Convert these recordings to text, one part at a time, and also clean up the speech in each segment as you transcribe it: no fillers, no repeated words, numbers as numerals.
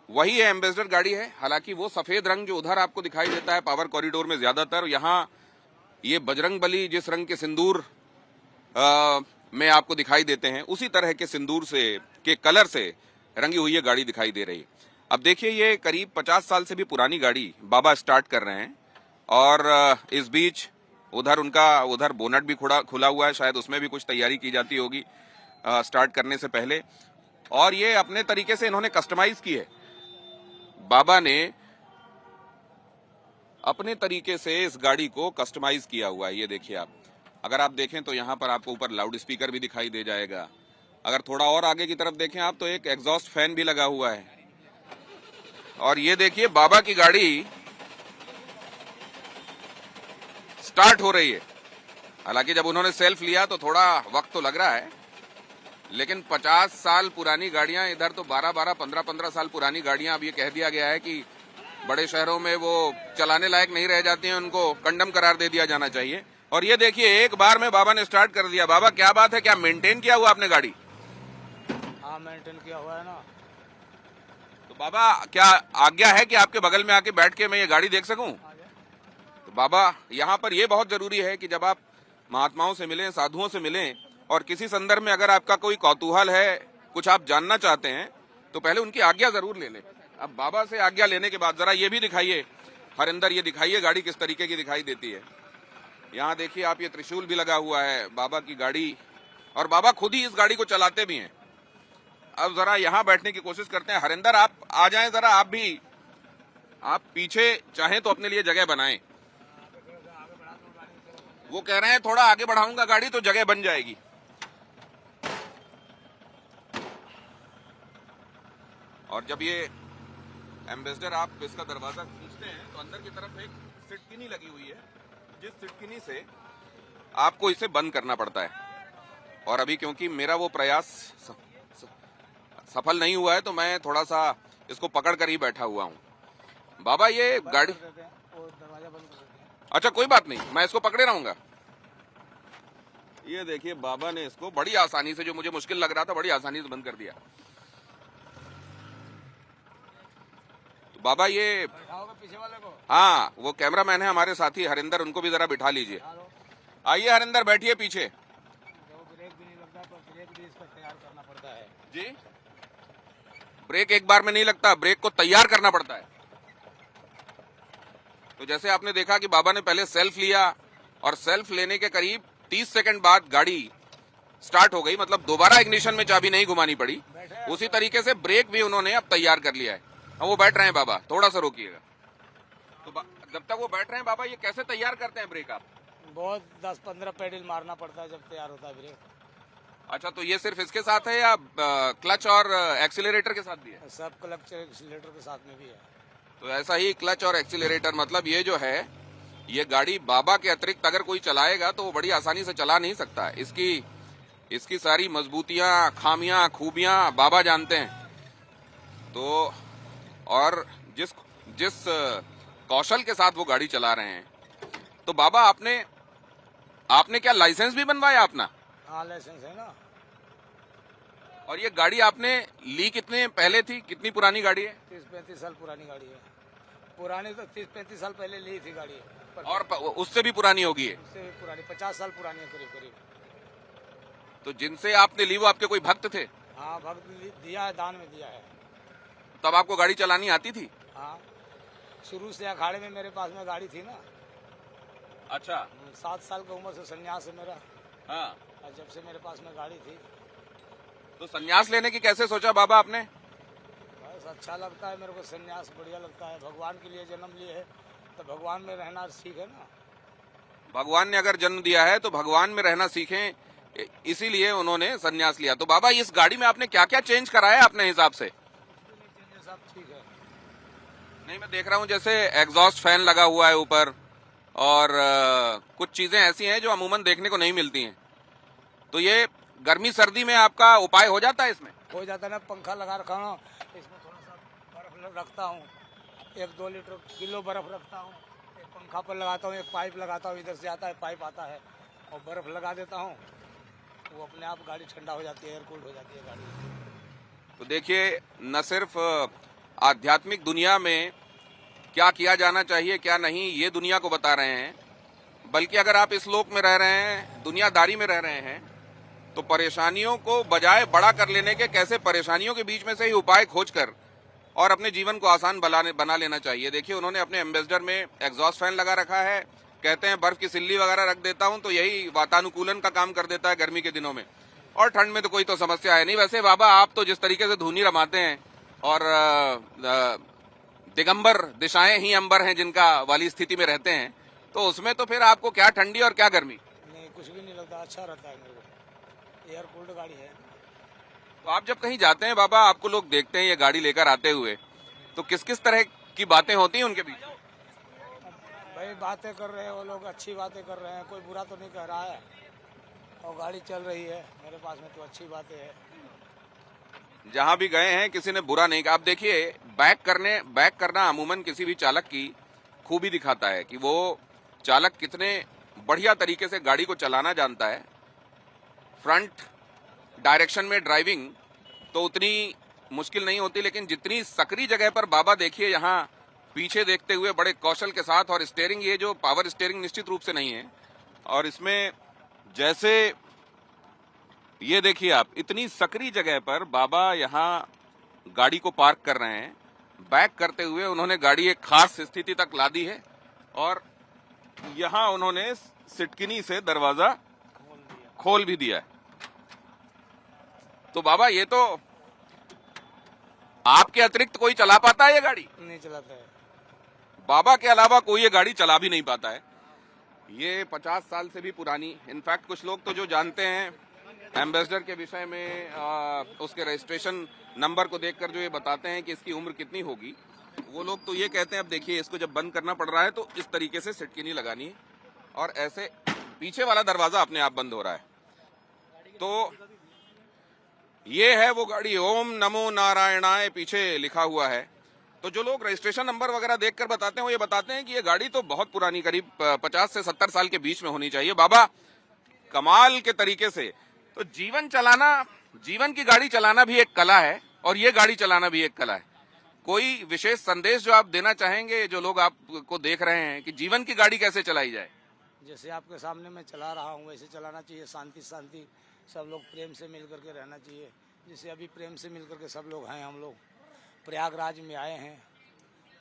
वही है, एम्बेसडर गाड़ी है। हालांकि वो सफेद रंग जो उधर आपको दिखाई देता है पावर कॉरिडोर में ज्यादातर, यहाँ ये बजरंगबली जिस रंग के सिंदूर में आपको दिखाई देते हैं, उसी तरह के सिंदूर से के कलर से रंगी हुई ये गाड़ी दिखाई दे रही है। अब देखिए, ये करीब 50 साल से भी पुरानी गाड़ी बाबा स्टार्ट कर रहे हैं और इस बीच उधर बोनट भी खुला हुआ है, शायद उसमें भी कुछ तैयारी की जाती होगी स्टार्ट करने से पहले। और ये अपने तरीके से इन्होंने कस्टमाइज की है, बाबा ने अपने तरीके से इस गाड़ी को कस्टमाइज किया हुआ है। ये देखिए आप, अगर आप देखें तो यहाँ पर आपको ऊपर लाउड स्पीकर भी दिखाई दे जाएगा। अगर थोड़ा और आगे की तरफ देखें आप तो एक एग्जॉस्ट फैन भी लगा हुआ है। और ये देखिए बाबा की गाड़ी स्टार्ट हो रही है। हालांकि जब उन्होंने सेल्फ लिया तो थोड़ा वक्त तो लग रहा है, लेकिन 50 साल पुरानी गाड़ियां, इधर तो 12-12, 15-15 साल पुरानी गाड़ियां, अब ये कह दिया गया है कि बड़े शहरों में वो चलाने लायक नहीं रह जाती हैं, उनको कंडम करार दे दिया जाना चाहिए। और ये देखिए, एक बार में बाबा ने स्टार्ट कर दिया। बाबा क्या बात है, क्या मेंटेन किया हुआ आपने गाड़ी? हाँ, मेंटेन किया हुआ है ना। तो बाबा, क्या आज्ञा है कि आपके बगल में आके बैठ के मैं ये गाड़ी देख सकूं? तो बाबा, यहाँ पर ये बहुत जरूरी है कि जब आप महात्माओं से मिलें, साधुओं से मिलें और किसी संदर्भ में अगर आपका कोई कौतूहल है, कुछ आप जानना चाहते हैं, तो पहले उनकी आज्ञा जरूर ले लें। अब बाबा से आज्ञा लेने के बाद जरा ये भी दिखाइए हरिंदर, ये दिखाइए गाड़ी किस तरीके की दिखाई देती है। यहाँ देखिए आप, ये त्रिशूल भी लगा हुआ है बाबा की गाड़ी, और बाबा खुद ही इस गाड़ी को चलाते भी हैं। अब जरा यहाँ बैठने की कोशिश करते हैं। हरिंदर, आप आ जाएं जरा, आप भी, आप पीछे चाहें तो अपने लिए जगह बनाएं। वो कह रहे हैं थोड़ा आगे बढ़ाऊंगा गाड़ी तो जगह बन जाएगी। और जब ये एम्बेसडर आप इसका दरवाजा खींचते हैं तो अंदर की तरफ एक सिटकिनी लगी हुई है, जिस सिटकिनी से आपको इसे बंद करना पड़ता है। और अभी क्योंकि मेरा वो प्रयास सफल नहीं हुआ है तो मैं थोड़ा सा इसको पकड़ कर ही बैठा हुआ हूँ। बाबा, ये गाड़ी, अच्छा कोई बात नहीं, मैं इसको पकड़े रहूंगा। ये देखिए बाबा ने इसको बड़ी आसानी से, जो मुझे मुश्किल लग रहा था, बड़ी आसानी से बंद कर दिया। तो बाबा ये पीछे वाले को, हाँ, वो कैमरामैन है हमारे साथी हरिंदर, उनको भी जरा बिठा लीजिए। आइए हरिंदर, बैठिए पीछे। ब्रेक भी नहीं लगता, पर ब्रेक भी इसका तैयार करना पड़ता है जी, ब्रेक एक बार में नहीं लगता, ब्रेक को तैयार करना पड़ता है। तो जैसे आपने देखा कि बाबा ने पहले सेल्फ लिया और सेल्फ लेने के करीब 30 सेकंड बाद गाड़ी स्टार्ट हो गई, मतलब दोबारा इग्निशन में चाबी नहीं घुमानी पड़ी। उसी तरीके से ब्रेक भी उन्होंने अब तैयार कर लिया है। अब वो बैठ रहे हैं बाबा, थोड़ा सा रोकिएगा। तो जब तक वो बैठ रहे हैं बाबा, ये कैसे तैयार करते हैं ब्रेक आप? बहुत 10-15 पेडल मारना पड़ता है जब तैयार होता है ब्रेक। अच्छा, तो ये सिर्फ इसके साथ है या क्लच और एक्सीलरेटर के साथ भी है? सब क्लच एक्सीलरेटर के साथ में भी है। तो ऐसा ही क्लच और एक्सीलरेटर, मतलब ये जो है, ये गाड़ी बाबा के अतिरिक्त अगर कोई चलाएगा तो वो बड़ी आसानी से चला नहीं सकता। इसकी सारी मजबूतियां, खामियां, खूबियां बाबा जानते हैं। तो और जिस कौशल के साथ वो गाड़ी चला रहे हैं, तो बाबा आपने क्या लाइसेंस भी बनवाया अपना? हाँ, लाइसेंस है ना। और ये गाड़ी आपने ली कितने पहले थी, कितनी पुरानी गाड़ी है? 30-35 साल पुरानी गाड़ी है। पुरानी तो 30-35 साल पहले ली थी गाड़ी, और उससे भी पुरानी होगी? उससे भी पुरानी 50 साल पुरानी है करीब करीब। तो जिनसे आपने ली वो आपके कोई भक्त थे? हाँ, भक्त दिया है, दान में दिया है। तब आपको गाड़ी चलानी आती थी? हाँ, शुरू से अखाड़े में मेरे पास में गाड़ी थी ना। अच्छा, 7 साल की उम्र से संन्यास है मेरा। हाँ, और जब से मेरे पास में गाड़ी थी। तो संन्यास लेने की कैसे सोचा बाबा आपने? बस अच्छा लगता है मेरे को, संन्यास बढ़िया लगता है। भगवान के लिए जन्म लिए है तो भगवान में रहना सीखे ना। भगवान ने अगर जन्म दिया है तो भगवान में रहना सीखें, इसीलिए उन्होंने संन्यास लिया। तो बाबा, इस गाड़ी में आपने क्या क्या चेंज कराया अपने हिसाब से? सब ठीक है। नहीं, मैं देख रहा हूँ जैसे एग्जॉस्ट फैन लगा हुआ है ऊपर, और कुछ चीजें ऐसी हैं जो अमूमन देखने को नहीं मिलती हैं। तो ये गर्मी सर्दी में आपका उपाय हो जाता है इसमें? हो जाता है ना, पंखा लगा रखा हूँ, इसमें थोड़ा सा बर्फ रखता हूँ, 1-2 लीटर किलो बर्फ रखता हूँ, एक पंखा पर लगाता हूँ, एक पाइप लगाता हूँ, इधर से आता है पाइप आता है और बर्फ लगा देता हूँ, वो अपने आप गाड़ी ठंडा हो जाती है, एयर कूल्ड हो जाती है गाड़ी। तो देखिए, न सिर्फ आध्यात्मिक दुनिया में क्या किया जाना चाहिए क्या नहीं, ये दुनिया को बता रहे हैं। बल्कि अगर आप इस लोक में रह रहे हैं, दुनियादारी में रह रहे हैं, तो परेशानियों को बजाय बड़ा कर लेने के कैसे परेशानियों के बीच में से ही उपाय खोजकर और अपने जीवन को आसान बना लेना चाहिए। देखिए, उन्होंने अपने एम्बेसडर में एग्जॉस्ट फैन लगा रखा है। कहते हैं बर्फ की सिल्ली वगैरह रख देता हूं तो यही वातानुकूलन का काम कर देता है गर्मी के दिनों में, और ठंड में तो कोई तो समस्या है नहीं। वैसे बाबा, आप तो जिस तरीके से धुनी रमाते हैं और दिगंबर दिशाएं ही अंबर हैं जिनका वाली स्थिति में रहते हैं, तो उसमें तो फिर आपको क्या ठंडी और क्या गर्मी? नहीं, कुछ भी नहीं लगता, अच्छा रहता है मेरे को। एयर कूल्ड गाड़ी है। तो आप जब कहीं जाते हैं बाबा, आपको लोग देखते हैं ये गाड़ी लेकर आते हुए, तो किस किस तरह की बातें होती हैं उनके बीच? भाई बातें कर रहे हैं वो लोग, अच्छी बातें कर रहे हैं, कोई बुरा तो नहीं कह रहा है, और गाड़ी चल रही है मेरे पास में तो अच्छी बातें है। जहां भी गए हैं किसी ने बुरा नहीं कहा। आप देखिए, बैक करना अमूमन किसी भी चालक की खूबी दिखाता है कि वो चालक कितने बढ़िया तरीके से गाड़ी को चलाना जानता है। फ्रंट डायरेक्शन में ड्राइविंग तो उतनी मुश्किल नहीं होती, लेकिन जितनी सकरी जगह पर बाबा देखिए यहाँ पीछे देखते हुए बड़े कौशल के साथ, और स्टीयरिंग, ये जो पावर स्टीयरिंग निश्चित रूप से नहीं है, और इसमें जैसे ये देखिए आप, इतनी सकरी जगह पर बाबा यहाँ गाड़ी को पार्क कर रहे हैं। बैक करते हुए उन्होंने गाड़ी एक खास स्थिति तक ला दी है और यहां उन्होंने सिटकिनी से दरवाजा खोल भी दिया है। तो बाबा, ये तो आपके अतिरिक्त कोई चला पाता है ये गाड़ी? नहीं चलाता है। बाबा के अलावा कोई ये गाड़ी चला भी नहीं पाता है। ये 50 साल से भी पुरानी, इनफैक्ट कुछ लोग तो जो जानते हैं एम्बेसडर के विषय में, उसके रजिस्ट्रेशन नंबर को देखकर जो ये बताते हैं कि इसकी उम्र कितनी होगी, वो लोग तो ये कहते हैं, अब देखिए इसको जब बंद करना पड़ रहा है तो इस तरीके से सिटकिनी लगानी है और ऐसे पीछे वाला दरवाजा अपने आप बंद हो रहा है। तो ये है वो गाड़ी, ओम नमो नारायणाय पीछे लिखा हुआ है। तो जो लोग रजिस्ट्रेशन नंबर वगैरह देखकर बताते हैं, वो ये बताते हैं कि ये गाड़ी तो बहुत पुरानी, करीब 50 से 70 साल के बीच में होनी चाहिए। बाबा, कमाल के तरीके से तो जीवन चलाना, जीवन की गाड़ी चलाना भी एक कला है और ये गाड़ी चलाना भी एक कला है। कोई विशेष संदेश जो आप देना चाहेंगे जो लोग आपको देख रहे हैं कि जीवन की गाड़ी कैसे चलाई जाए? जैसे आपके सामने मैं चला रहा हूँ वैसे चलाना चाहिए, शांति शांति, सब लोग प्रेम से मिल करके रहना चाहिए। जैसे अभी प्रेम से मिल करके सब लोग हैं, हम लोग प्रयागराज में आए हैं।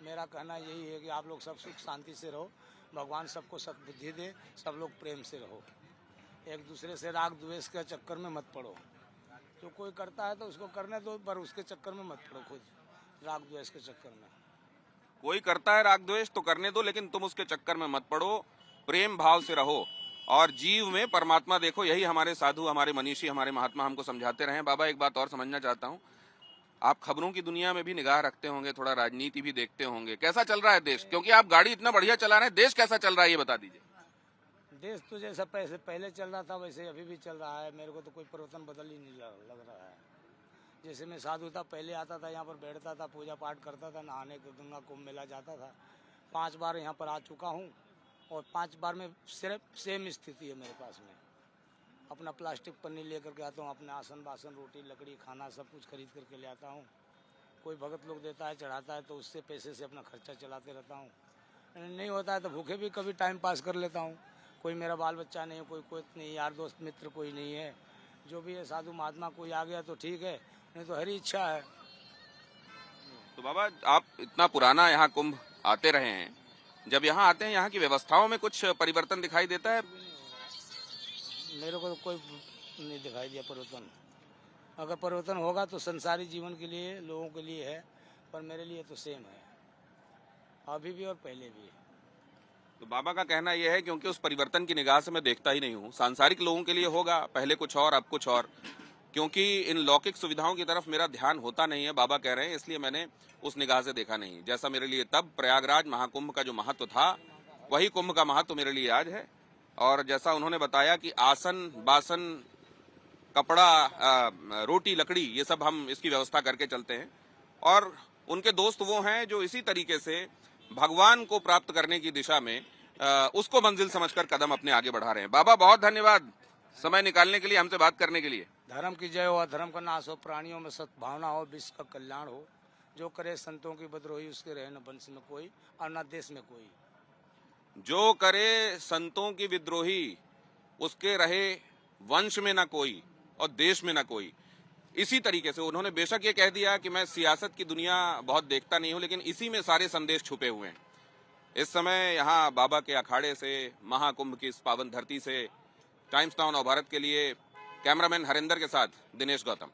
मेरा कहना यही है कि आप लोग सब सुख शांति से रहो, भगवान सबको सद्बुद्धि दे, सब लोग प्रेम से रहो, एक दूसरे से राग द्वेष के चक्कर में मत पड़ो। जो कोई करता है तो उसको करने दो, पर उसके चक्कर में मत पड़ो, खुद राग द्वेष के चक्कर में। कोई करता है राग द्वेष तो करने दो, लेकिन तुम उसके चक्कर में मत पड़ो, प्रेम भाव से रहो और जीव में परमात्मा देखो। यही हमारे साधु, हमारे मनीषी, हमारे महात्मा हमको समझाते रहे। बाबा, एक बात और समझना चाहता हूँ, आप खबरों की दुनिया में भी निगाह रखते होंगे, थोड़ा राजनीति भी देखते होंगे, कैसा चल रहा है देश? क्योंकि आप गाड़ी इतना बढ़िया चला रहे हैं, देश कैसा चल रहा है ये बता दीजिए। देश तो जैसा पैसे पहले चल रहा था वैसे अभी भी चल रहा है। मेरे को तो कोई परिवर्तन बदल ही नहीं लग रहा है। जैसे मैं साधु था, पहले आता था यहाँ पर, बैठता था, पूजा पाठ करता था, नहाने को गंगा कुंभ मेला जाता था। 5 बार यहाँ पर आ चुका हूँ और 5 बार में सिर्फ सेम स्थिति है मेरे पास में। अपना प्लास्टिक पन्नी लेकर के आता हूँ, अपने आसन बासन, रोटी लकड़ी खाना सब कुछ खरीद करके ले आता हूँ। कोई भगत लोग देता है, चढ़ाता है, तो उससे पैसे से अपना खर्चा चलाते रहता हूँ। नहीं होता है तो भूखे भी कभी टाइम पास कर लेता हूँ। कोई मेरा बाल बच्चा नहीं है, कोई नहीं, यार दोस्त मित्र कोई नहीं है। जो भी है साधु महात्मा कोई आ गया तो ठीक है, नहीं तो हरी इच्छा है। तो बाबा, आप इतना पुराना यहाँ कुंभ आते रहे हैं, जब यहाँ आते हैं यहाँ की व्यवस्थाओं में कुछ परिवर्तन दिखाई देता है? मेरे को तो कोई नहीं दिखाई दिया परिवर्तन। अगर परिवर्तन होगा तो संसारी जीवन के लिए, लोगों के लिए है, पर मेरे लिए तो सेम है, अभी भी और पहले भी। तो बाबा का कहना यह है, क्योंकि उस परिवर्तन की निगाह से मैं देखता ही नहीं हूँ। सांसारिक लोगों के लिए होगा, पहले कुछ और अब कुछ और, क्योंकि इन लौकिक सुविधाओं की तरफ मेरा ध्यान होता नहीं है, बाबा कह रहे हैं, इसलिए मैंने उस निगाह से देखा नहीं। जैसा मेरे लिए तब प्रयागराज महाकुंभ का जो महत्व था, वही कुंभ का महत्व मेरे लिए आज है। और जैसा उन्होंने बताया कि आसन बासन, कपड़ा, रोटी लकड़ी, ये सब हम इसकी व्यवस्था करके चलते हैं। और उनके दोस्त वो हैं जो इसी तरीके से भगवान को प्राप्त करने की दिशा में उसको मंजिल समझकर कदम अपने आगे बढ़ा रहे हैं। बाबा, बहुत धन्यवाद समय निकालने के लिए, हमसे बात करने के लिए। धर्म की जय हो, अधर्म का नाश हो, प्राणियों में सद्भावना हो, विश्व का कल्याण हो। जो करे संतों की विद्रोही उसके रहे न वंश में कोई और न देश में कोई। जो करे संतों की विद्रोही उसके रहे वंश में ना कोई और देश में ना कोई। इसी तरीके से उन्होंने बेशक ये कह दिया कि मैं सियासत की दुनिया बहुत देखता नहीं हूं, लेकिन इसी में सारे संदेश छुपे हुए हैं। इस समय यहाँ बाबा के अखाड़े से, महाकुंभ की इस पावन धरती से टाइम्स नाउ नव भारत के लिए कैमरामैन हरिंदर के साथ दिनेश गौतम।